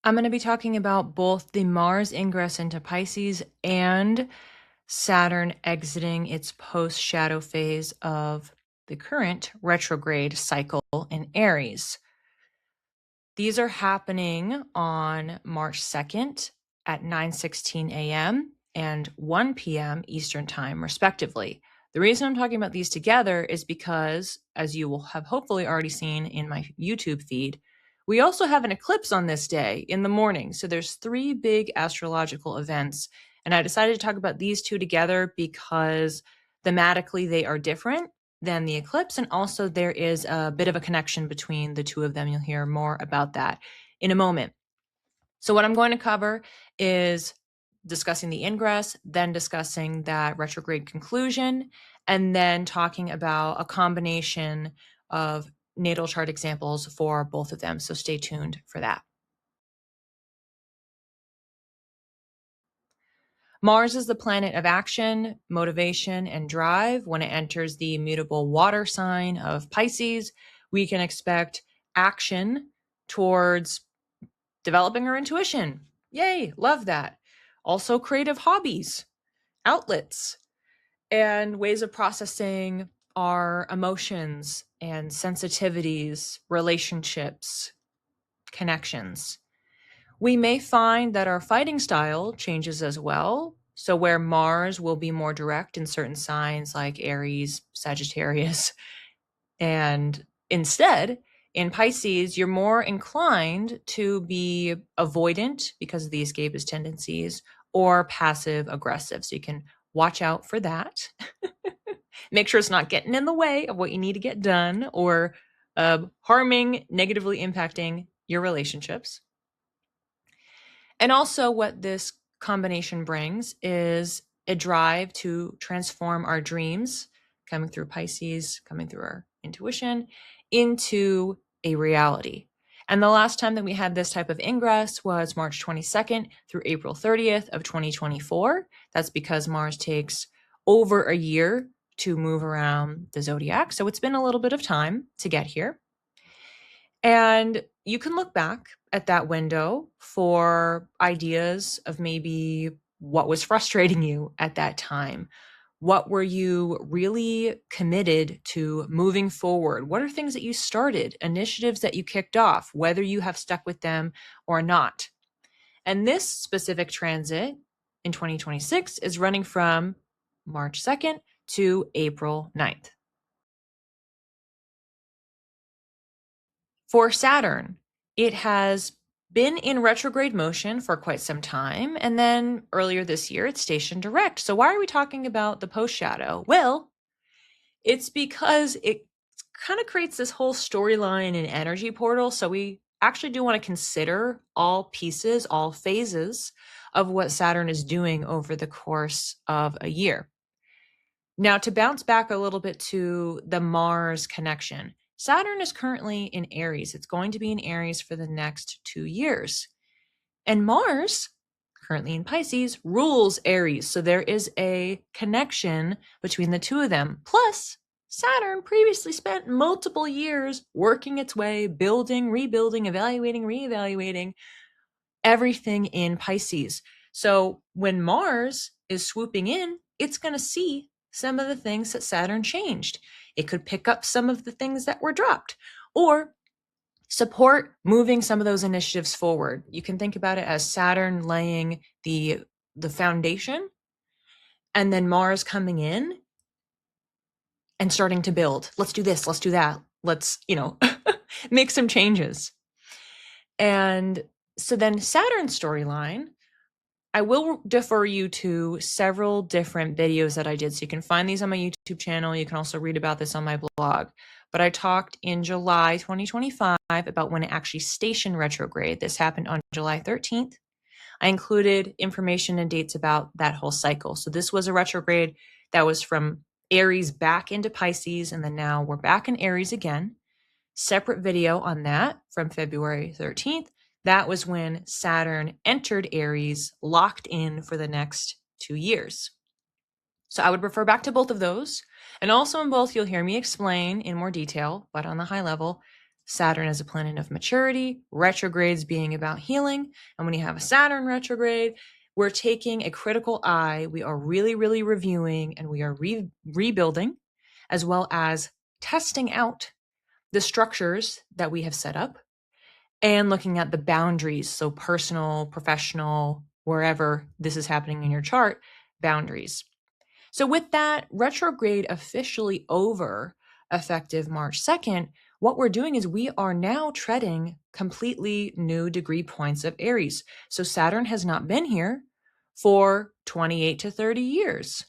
I'm going to be talking about both the Mars ingress into Pisces and Saturn exiting its post-shadow phase of the current retrograde cycle in Aries. These are happening on March 2nd at 9:16 a.m. and 1 p.m. Eastern Time, respectively. The reason I'm talking about these together is because, as you will have hopefully already seen in my YouTube feed, we also have an eclipse on this day in the morning. So there's three big astrological events. And I decided to talk about these two together because thematically they are different than the eclipse. And also there is a bit of a connection between the two of them. You'll hear more about that in a moment. So what I'm going to cover is discussing the ingress, then discussing that retrograde conclusion, and then talking about a combination of natal chart examples for both of them. So stay tuned for that. Mars is the planet of action, motivation, and drive. When it enters the immutable water sign of Pisces, we can expect action towards developing our intuition. Yay, love that. Also creative hobbies, outlets, and ways of processing our emotions and sensitivities, relationships, connections. We may find that our fighting style changes as well. So where Mars will be more direct in certain signs like Aries, Sagittarius, and instead in Pisces, you're more inclined to be avoidant because of the escapist tendencies or passive aggressive. So you can watch out for that. Make sure it's not getting in the way of what you need to get done or harming, negatively impacting your relationships. And also what this combination brings is a drive to transform our dreams, coming through Pisces, coming through our intuition, into a reality. And the last time that we had this type of ingress was March 22nd through April 30th of 2024. That's because Mars takes over a year to move around the zodiac. So it's been a little bit of time to get here. And you can look back at that window for ideas of maybe what was frustrating you at that time. What were you really committed to moving forward? What are things that you started, initiatives that you kicked off, whether you have stuck with them or not? And this specific transit in 2026 is running from March 2nd to April 9th. For Saturn, it has been in retrograde motion for quite some time, and then earlier this year it stationed direct. So why are we talking about the post shadow? Well, it's because it kind of creates this whole storyline and energy portal. So we actually do want to consider all pieces, all phases of what Saturn is doing over the course of a year. Now, to bounce back a little bit to the Mars connection, Saturn is currently in Aries. It's going to be in Aries for the next 2 years. And Mars, currently in Pisces, rules Aries. So there is a connection between the two of them. Plus, Saturn previously spent multiple years working its way, building, rebuilding, evaluating, reevaluating everything in Pisces. So when Mars is swooping in, it's going to see some of the things that Saturn changed. It could pick up some of the things that were dropped or support moving some of those initiatives forward. You can think about it as Saturn laying the foundation and then Mars coming in and starting to build. Let's do this, let's do that. Let's, make some changes. And so then Saturn's storyline, I will defer you to several different videos that I did. So you can find these on my YouTube channel. You can also read about this on my blog. But I talked in July 2025 about when it actually stationed retrograde. This happened on July 13th. I included information and dates about that whole cycle. So this was a retrograde that was from Aries back into Pisces, and then now we're back in Aries again. Separate video on that from February 13th. That was when Saturn entered Aries, locked in for the next 2 years. So I would refer back to both of those. And also in both, you'll hear me explain in more detail, but on the high level, Saturn is a planet of maturity, retrogrades being about healing. And when you have a Saturn retrograde, we're taking a critical eye. We are really, really reviewing, and we are rebuilding, as well as testing out the structures that we have set up and looking at the boundaries. So personal, professional, wherever this is happening in your chart, boundaries. So with that retrograde officially over, effective March 2nd, what we're doing is we are now treading completely new degree points of Aries. So Saturn has not been here for 28 to 30 years.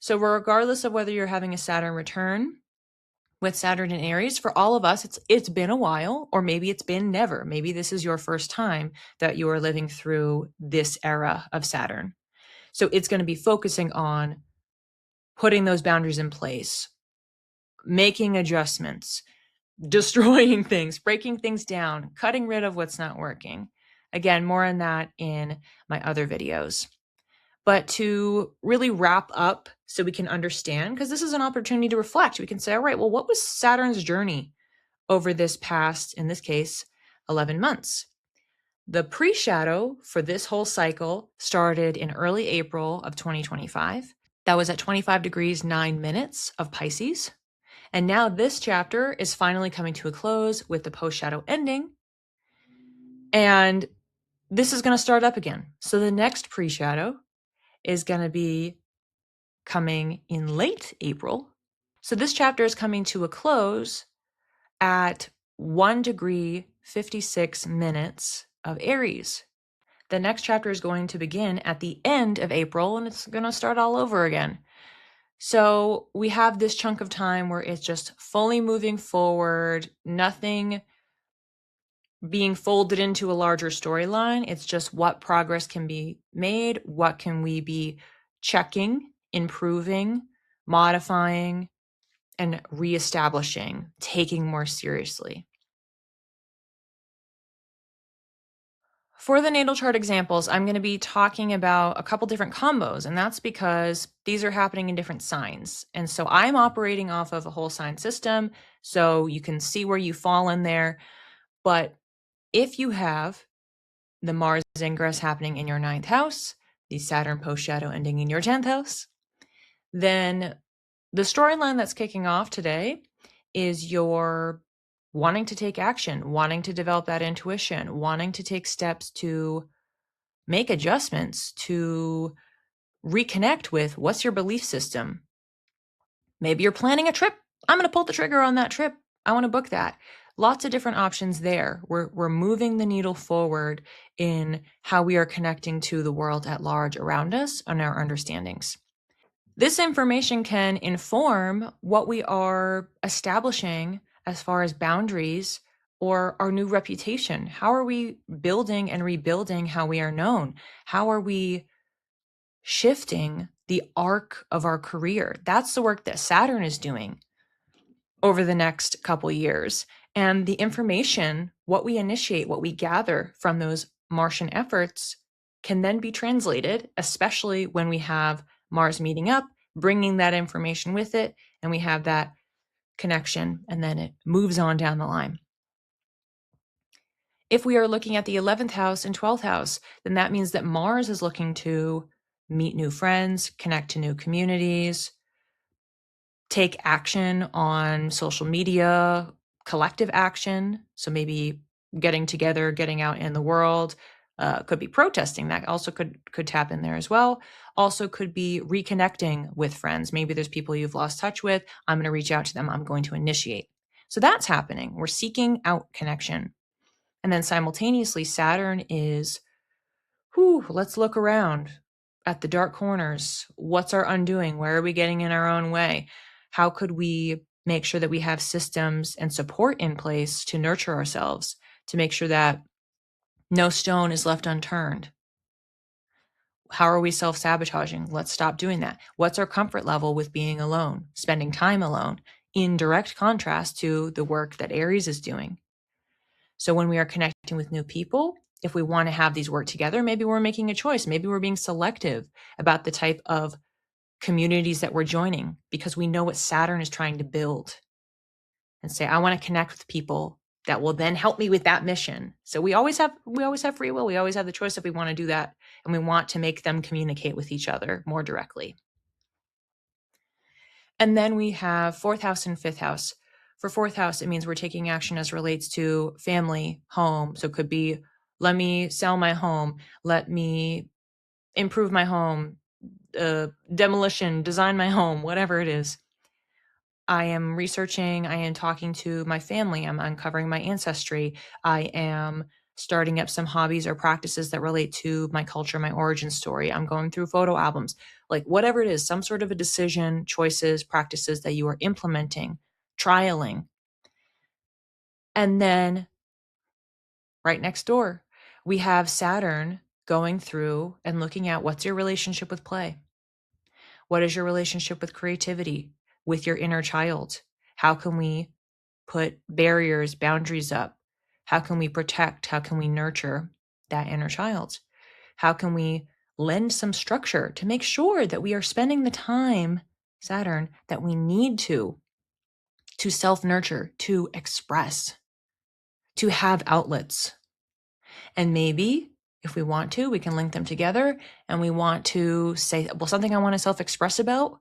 So regardless of whether you're having a Saturn return with Saturn in Aries, for all of us, it's been a while, or maybe it's been never. Maybe this is your first time that you are living through this era of Saturn. So it's going to be focusing on putting those boundaries in place, making adjustments, destroying things, breaking things down, cutting rid of what's not working. Again, more on that in my other videos. But to really wrap up so we can understand, because this is an opportunity to reflect, we can say, all right, well, what was Saturn's journey over this past, in this case, 11 months? The pre-shadow for this whole cycle started in early April of 2025. That was at 25 degrees, 9 minutes of Pisces. And now this chapter is finally coming to a close with the post-shadow ending. And this is going to start up again. So the next pre-shadow is going to be coming in late April. So this chapter is coming to a close at 1 degree, 56 minutes of Aries. The next chapter is going to begin at the end of April, and it's going to start all over again. So we have this chunk of time where it's just fully moving forward, nothing being folded into a larger storyline. It's just what progress can be made, what can we be checking, improving, modifying, and reestablishing, taking more seriously. For the natal chart examples, I'm going to be talking about a couple different combos, and that's because these are happening in different signs. And so I'm operating off of a whole sign system, so you can see where you fall in there. But if you have the Mars ingress happening in your 9th house, the Saturn post-shadow ending in your 10th house, then the storyline that's kicking off today is your wanting to take action, wanting to develop that intuition, wanting to take steps to make adjustments, to reconnect with what's your belief system. Maybe you're planning a trip. I'm going to pull the trigger on that trip. I want to book that. Lots of different options there. We're moving the needle forward in how we are connecting to the world at large around us and our understandings. This information can inform what we are establishing as far as boundaries or our new reputation. How are we building and rebuilding how we are known? How are we shifting the arc of our career? That's the work that Saturn is doing over the next couple years. And the information, what we initiate, what we gather from those Martian efforts can then be translated, especially when we have Mars meeting up, bringing that information with it, and we have that connection, and then it moves on down the line. If we are looking at the 11th house and 12th house, then that means that Mars is looking to meet new friends, connect to new communities, take action on social media, collective action. So maybe getting together, getting out in the world, could be protesting. That also could tap in there as well. Also could be reconnecting with friends. Maybe there's people you've lost touch with. I'm going to reach out to them. I'm going to initiate. So that's happening. We're seeking out connection. And then simultaneously, Saturn is, let's look around at the dark corners. What's our undoing? Where are we getting in our own way? How could we make sure that we have systems and support in place to nurture ourselves, to make sure that no stone is left unturned? How are we self-sabotaging? Let's stop doing that. What's our comfort level with being alone, spending time alone, in direct contrast to the work that Aries is doing? So when we are connecting with new people, if we want to have these work together, maybe we're making a choice. Maybe we're being selective about the type of communities that we're joining because we know what Saturn is trying to build. And say, I want to connect with people that will then help me with that mission. So we always have free will. We always have the choice if we want to do that, and we want to make them communicate with each other more directly. And then we have fourth house and fifth house. For fourth house, it means we're taking action as relates to family, home. So it could be, let me sell my home, let me improve my home, demolition, design my home, whatever it is. I am researching, I am talking to my family, I'm uncovering my ancestry, I am starting up some hobbies or practices that relate to my culture, my origin story. I'm going through photo albums, like whatever it is, some sort of a decision, choices, practices that you are implementing, trialing. And then right next door, we have Saturn going through and looking at what's your relationship with play? What is your relationship with creativity, with your inner child? How can we put barriers, boundaries up? How can we protect? How can we nurture that inner child? How can we lend some structure to make sure that we are spending the time, Saturn, that we need to self-nurture, to express, to have outlets? And maybe if we want to, we can link them together and we want to say, well, something I want to self-express about,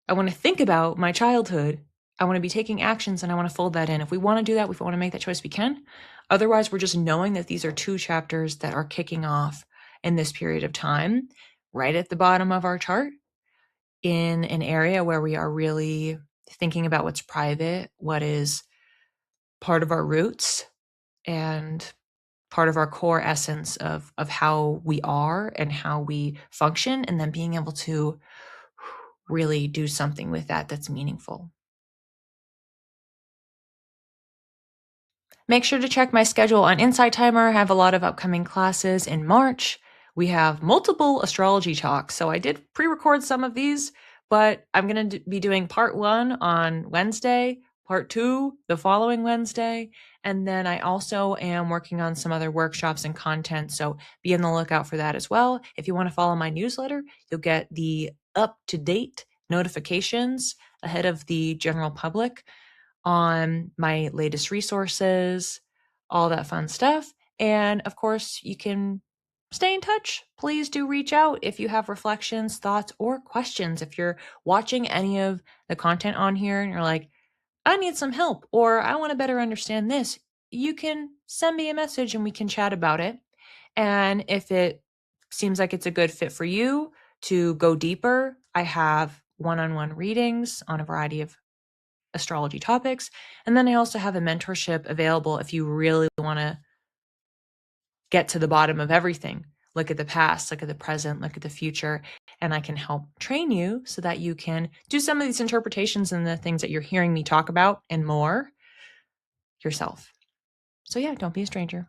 I want to think about my childhood. I want to be taking actions and I want to fold that in. If we want to do that, if we want to make that choice, we can. Otherwise, we're just knowing that these are two chapters that are kicking off in this period of time, right at the bottom of our chart, in an area where we are really thinking about what's private, what is part of our roots, and part of our core essence of how we are and how we function, and then being able to really do something with that that's meaningful. Make sure to check my schedule on Insight Timer. I have a lot of upcoming classes in March. We have multiple astrology talks. So I did pre-record some of these, but I'm going to be doing part 1 on Wednesday, part 2 the following Wednesday. And then I also am working on some other workshops and content. So be on the lookout for that as well. If you want to follow my newsletter, you'll get the up-to-date notifications ahead of the general public on my latest resources, all that fun stuff. And of course, you can stay in touch. Please do reach out if you have reflections, thoughts, or questions. If you're watching any of the content on here and you're like, I need some help, or I want to better understand this, you can send me a message and we can chat about it. And if it seems like it's a good fit for you to go deeper, I have one-on-one readings on a variety of astrology topics. And then I also have a mentorship available if you really want to get to the bottom of everything. Look at the past, look at the present, look at the future, and I can help train you so that you can do some of these interpretations and the things that you're hearing me talk about and more yourself. So yeah, don't be a stranger.